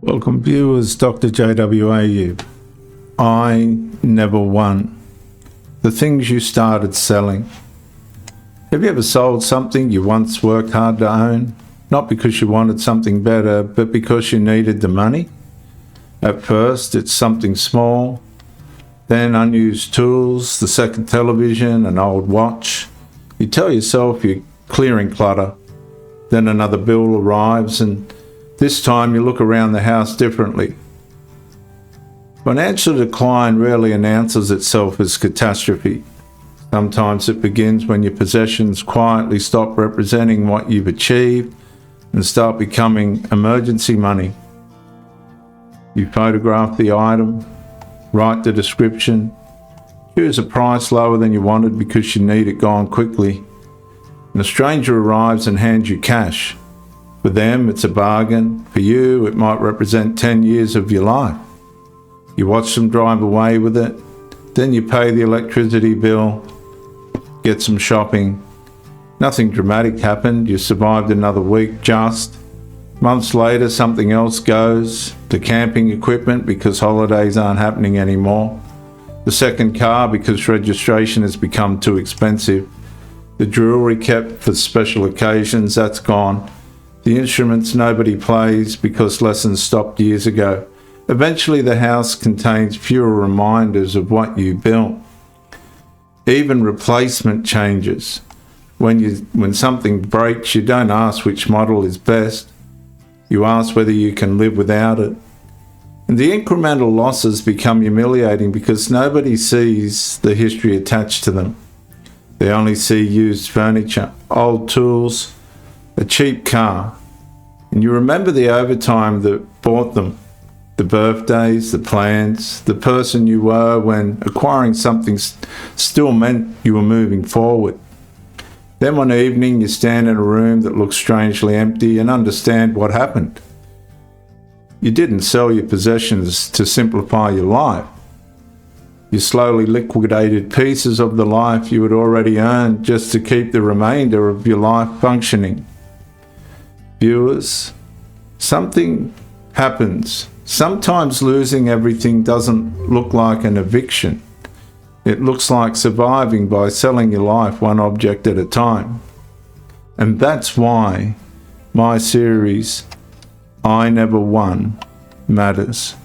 Welcome viewers, Dr. JWAU. I never won. The things you started selling. Have you ever sold something you once worked hard to own? Not because you wanted something better, but because you needed the money? At first, it's something small, then unused tools, the second television, an old watch. You tell yourself you're clearing clutter. Then another bill arrives, and this time you look around the house differently. Financial decline rarely announces itself as catastrophe. Sometimes it begins when your possessions quietly stop representing what you've achieved and start becoming emergency money. You photograph the item, write the description, choose a price lower than you wanted because you need it gone quickly, and a stranger arrives and hands you cash. For them, it's a bargain. For you, it might represent 10 years of your life. You watch them drive away with it, then you pay the electricity bill, get some shopping. Nothing dramatic happened. You survived another week just. Months later, something else goes. The camping equipment because holidays aren't happening anymore. The second car because registration has become too expensive. The jewellery kept for special occasions, that's gone. The instruments nobody plays because lessons stopped years ago. Eventually the house contains fewer reminders of what you built. Even replacement changes. When something breaks, you don't ask which model is best. You ask whether you can live without it. And the incremental losses become humiliating because nobody sees the history attached to them. They only see used furniture, old tools, a cheap car, and you remember the overtime that bought them, the birthdays, the plans, the person you were when acquiring something still meant you were moving forward. Then one evening you stand in a room that looks strangely empty and understand what happened. You didn't sell your possessions to simplify your life. You slowly liquidated pieces of the life you had already earned just to keep the remainder of your life functioning. Viewers, something happens. Sometimes losing everything doesn't look like an eviction. It looks like surviving by selling your life one object at a time. And that's why my series, I Never Won, matters.